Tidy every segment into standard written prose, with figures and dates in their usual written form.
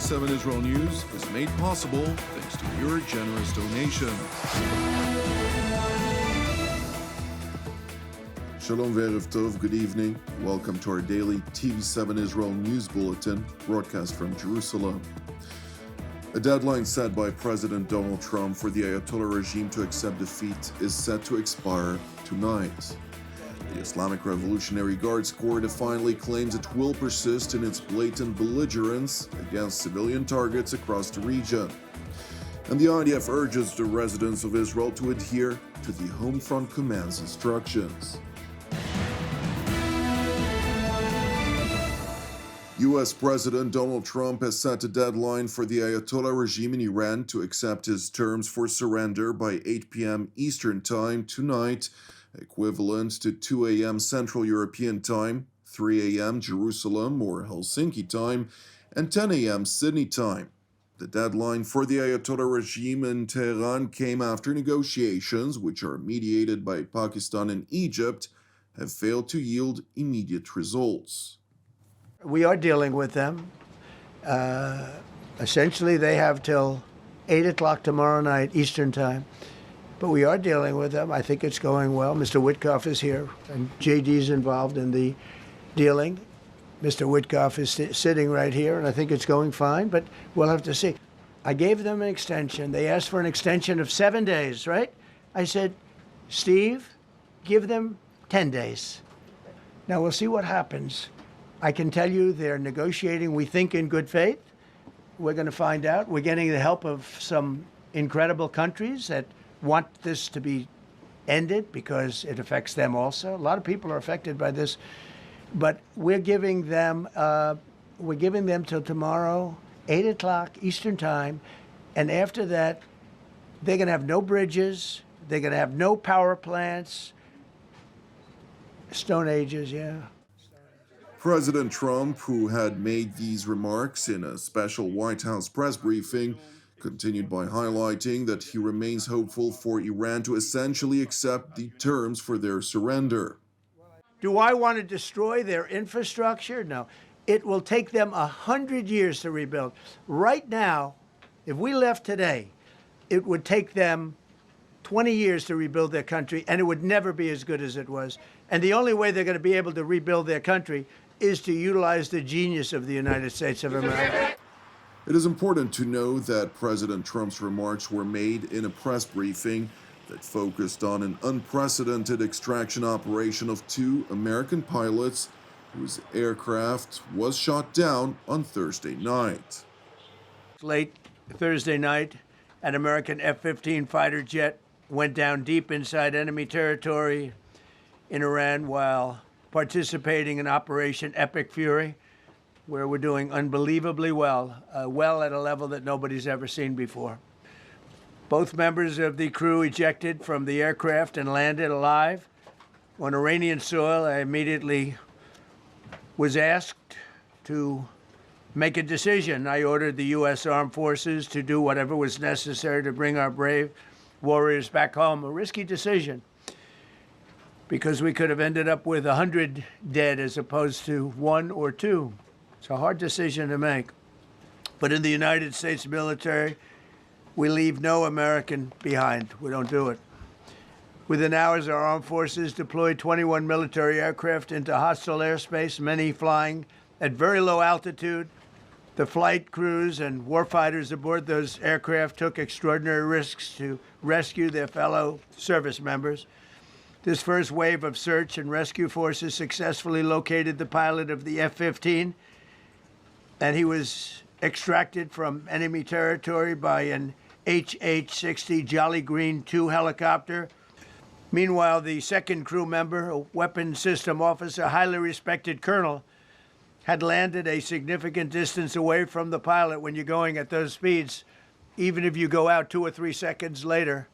TV7 Israel News is made possible thanks to your generous donations. Shalom ve'erev tov, good evening. Welcome to our daily TV7 Israel News Bulletin, broadcast from Jerusalem. A deadline set by President Donald Trump for the Ayatollah regime to accept defeat is set to expire tonight. The Islamic Revolutionary Guards Corps defiantly claims it will persist in its blatant belligerence against civilian targets across the region. And the IDF urges the residents of Israel to adhere to the Home Front Command's instructions. U.S. President Donald Trump has set a deadline for the Ayatollah regime in Iran to accept his terms for surrender by 8 p.m. Eastern Time tonight, equivalent to 2 a.m. Central European Time, 3 a.m. Jerusalem or Helsinki Time, and 10 a.m. Sydney Time. The deadline for the Ayatollah regime in Tehran came after negotiations, which are mediated by Pakistan and Egypt, have failed to yield immediate results. We are dealing with them. Essentially, they have till 8 o'clock tomorrow night, Eastern Time. But we are dealing with them. I think it's going well. Mr. Witkoff is here, and JD's involved in the dealing. Mr. Witkoff is sitting right here, and I think it's going fine, but we'll have to see. I gave them an extension. They asked for an extension of 7 days, right? I said, Steve, give them 10 days. Now, we'll see what happens. I can tell you they're negotiating, we think, in good faith. We're going to find out. We're getting the help of some incredible countries that want this to be ended because it affects them also. A lot of people are affected by this. But we're giving them till tomorrow, 8 o'clock Eastern Time. And after that, they're going to have no bridges. They're going to have no power plants. Stone Ages, yeah. President Trump, who had made these remarks in a special White House press briefing, continued by highlighting that he remains hopeful for Iran to essentially accept the terms for their surrender. Do I want to destroy their infrastructure? No. It will take them 100 years to rebuild. Right now, if we left today, it would take them 20 years to rebuild their country, and it would never be as good as it was. And the only way they're going to be able to rebuild their country is to utilize the genius of the United States of America. It is important to know that President Trump's remarks were made in a press briefing that focused on an unprecedented extraction operation of 2 American pilots whose aircraft was shot down on Thursday night. Late Thursday night, an American F-15 fighter jet went down deep inside enemy territory in Iran while participating in Operation Epic Fury, where we're doing unbelievably well, at a level that nobody's ever seen before. Both members of the crew ejected from the aircraft and landed alive. On Iranian soil, I immediately was asked to make a decision. I ordered the U.S. Armed Forces to do whatever was necessary to bring our brave warriors back home. A risky decision, because we could have ended up with 100 dead as opposed to 1 or 2. It's a hard decision to make. But in the United States military, we leave no American behind. We don't do it. Within hours, our armed forces deployed 21 military aircraft into hostile airspace, many flying at very low altitude. The flight crews and warfighters aboard those aircraft took extraordinary risks to rescue their fellow service members. This first wave of search and rescue forces successfully located the pilot of the F-15, and he was extracted from enemy territory by an HH-60 Jolly Green II helicopter. Meanwhile, the second crew member, a weapons system officer, highly respected colonel, had landed a significant distance away from the pilot. When you're going at those speeds, even if you go out 2 or 3 seconds later,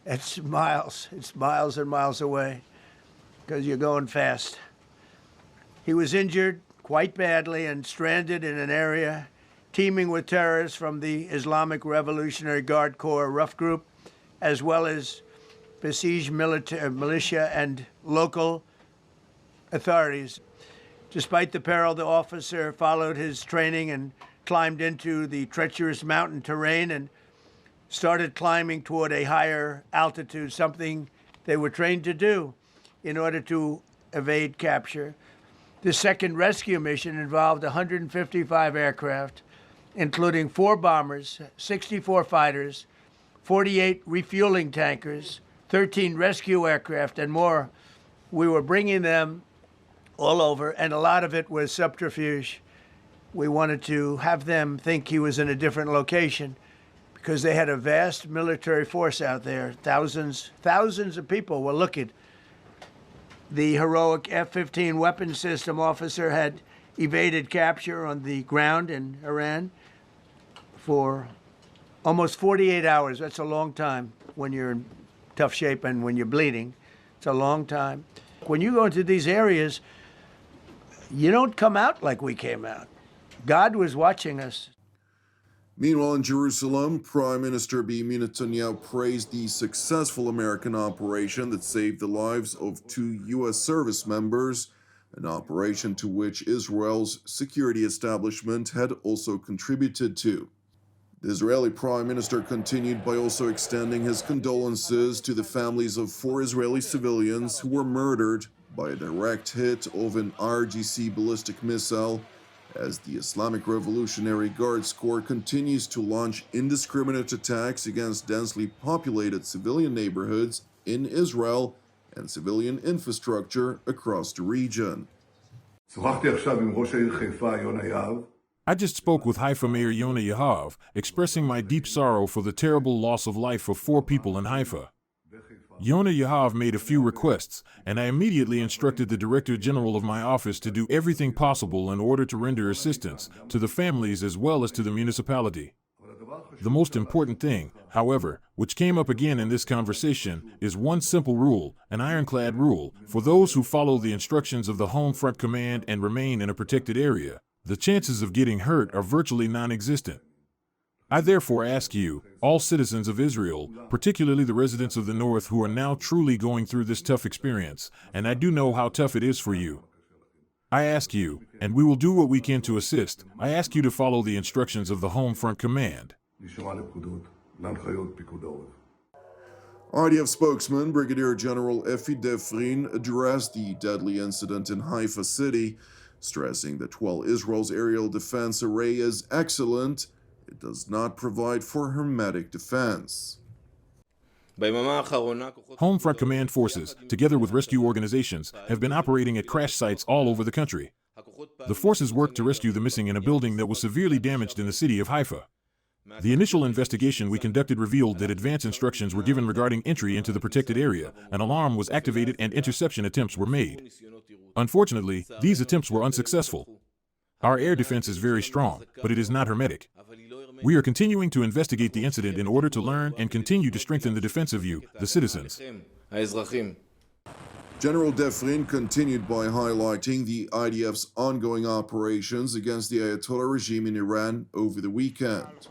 it's miles and miles away because you're going fast. He was injured quite badly and stranded in an area teeming with terrorists from the Islamic Revolutionary Guards Corps rough group, as well as besieged militia and local authorities. Despite the peril, the officer followed his training and climbed into the treacherous mountain terrain and started climbing toward a higher altitude, something they were trained to do in order to evade capture. The second rescue mission involved 155 aircraft, including 4 bombers, 64 fighters, 48 refueling tankers, 13 rescue aircraft, and more. We were bringing them all over, and a lot of it was subterfuge. We wanted to have them think he was in a different location because they had a vast military force out there. Thousands of people were looking. The heroic F-15 weapon system officer had evaded capture on the ground in Iran for almost 48 hours. That's a long time when you're in tough shape and when you're bleeding. It's a long time. When you go into these areas, you don't come out like we came out. God was watching us. Meanwhile, in Jerusalem, Prime Minister Benjamin Netanyahu praised the successful American operation that saved the lives of 2 U.S. service members, an operation to which Israel's security establishment had also contributed to. The Israeli Prime Minister continued by also extending his condolences to the families of 4 Israeli civilians who were murdered by a direct hit of an IRGC ballistic missile, as the Islamic Revolutionary Guards Corps continues to launch indiscriminate attacks against densely populated civilian neighborhoods in Israel and civilian infrastructure across the region. I just spoke with Haifa Mayor Yonah Yahav, expressing my deep sorrow for the terrible loss of life of 4 people in Haifa. Yonah Yahav made a few requests, and I immediately instructed the Director General of my office to do everything possible in order to render assistance to the families as well as to the municipality. The most important thing, however, which came up again in this conversation, is one simple rule, an ironclad rule, for those who follow the instructions of the Home Front Command and remain in a protected area. The chances of getting hurt are virtually non-existent. I therefore ask you, all citizens of Israel, particularly the residents of the North who are now truly going through this tough experience, and I do know how tough it is for you. I ask you, and we will do what we can to assist, I ask you to follow the instructions of the Home Front Command. IDF spokesman Brigadier General Efi Defrin addressed the deadly incident in Haifa City, stressing that while Israel's aerial defense array is excellent, it does not provide for hermetic defense. Home Front Command forces, together with rescue organizations, have been operating at crash sites all over the country. The forces worked to rescue the missing in a building that was severely damaged in the city of Haifa. The initial investigation we conducted revealed that advance instructions were given regarding entry into the protected area, an alarm was activated and interception attempts were made. Unfortunately, these attempts were unsuccessful. Our air defense is very strong, but it is not hermetic. We are continuing to investigate the incident in order to learn and continue to strengthen the defense of you, the citizens. General Defrin continued by highlighting the IDF's ongoing operations against the Ayatollah regime in Iran over the weekend.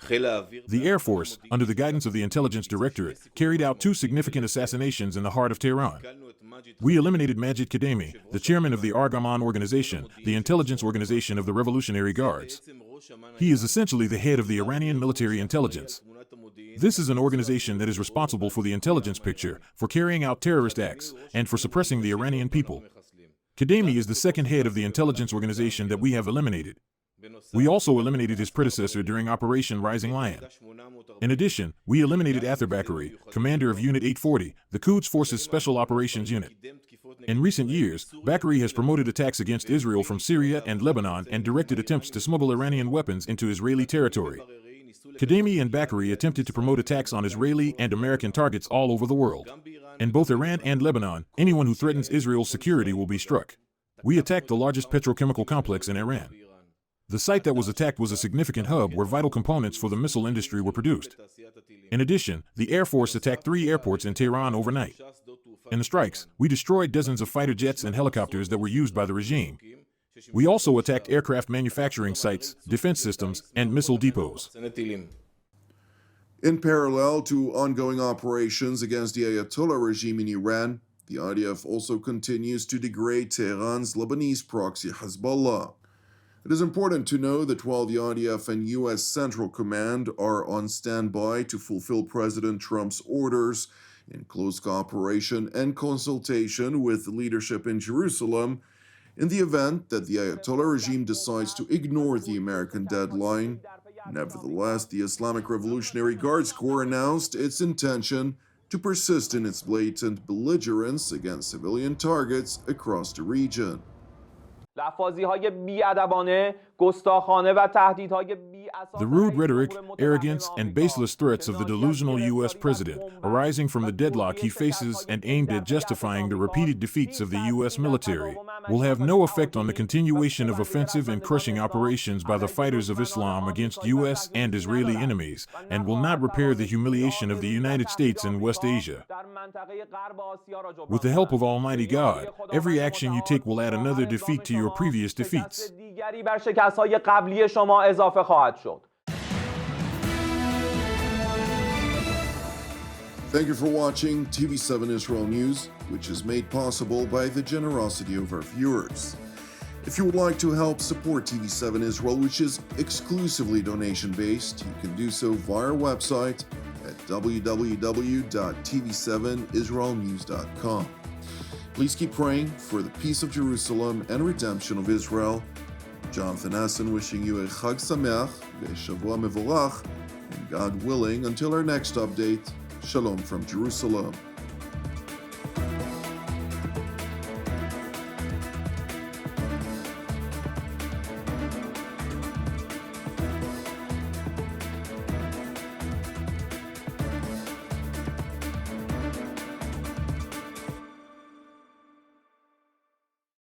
The Air Force, under the guidance of the Intelligence Directorate, carried out 2 significant assassinations in the heart of Tehran. We eliminated Majid Kademi, the chairman of the Argaman organization, the intelligence organization of the Revolutionary Guards. He is essentially the head of the Iranian military intelligence. This is an organization that is responsible for the intelligence picture, for carrying out terrorist acts, and for suppressing the Iranian people. Kademi is the second head of the intelligence organization that we have eliminated. We also eliminated his predecessor during Operation Rising Lion. In addition, we eliminated Ather Bakari, commander of Unit 840, the Quds Forces Special Operations Unit. In recent years, Bakari has promoted attacks against Israel from Syria and Lebanon and directed attempts to smuggle Iranian weapons into Israeli territory. Kademi and Bakari attempted to promote attacks on Israeli and American targets all over the world. In both Iran and Lebanon, anyone who threatens Israel's security will be struck. We attacked the largest petrochemical complex in Iran. The site that was attacked was a significant hub where vital components for the missile industry were produced. In addition, the Air Force attacked 3 airports in Tehran overnight. In the strikes, we destroyed dozens of fighter jets and helicopters that were used by the regime. We also attacked aircraft manufacturing sites, defense systems, and missile depots. In parallel to ongoing operations against the Ayatollah regime in Iran, the IDF also continues to degrade Tehran's Lebanese proxy Hezbollah. It is important to know that while the IDF and U.S. Central Command are on standby to fulfill President Trump's orders in close cooperation and consultation with leadership in Jerusalem, in the event that the Ayatollah regime decides to ignore the American deadline, nevertheless, the Islamic Revolutionary Guards Corps announced its intention to persist in its blatant belligerence against civilian targets across the region. The rude rhetoric, arrogance, and baseless threats of the delusional U.S. president, arising from the deadlock he faces and aimed at justifying the repeated defeats of the U.S. military, will have no effect on the continuation of offensive and crushing operations by the fighters of Islam against U.S. and Israeli enemies, and will not repair the humiliation of the United States in West Asia. With the help of Almighty God, every action you take will add another defeat to your previous defeats. Thank you for watching TV7 Israel News, which is made possible by the generosity of our viewers. If you would like to help support TV7 Israel, which is exclusively donation-based, you can do so via our website at www.tv7israelnews.com. Please keep praying for the peace of Jerusalem and redemption of Israel. Jonathan Essen wishing you a Chag Sameach, Shavua Mevorach, and God willing, until our next update, Shalom from Jerusalem.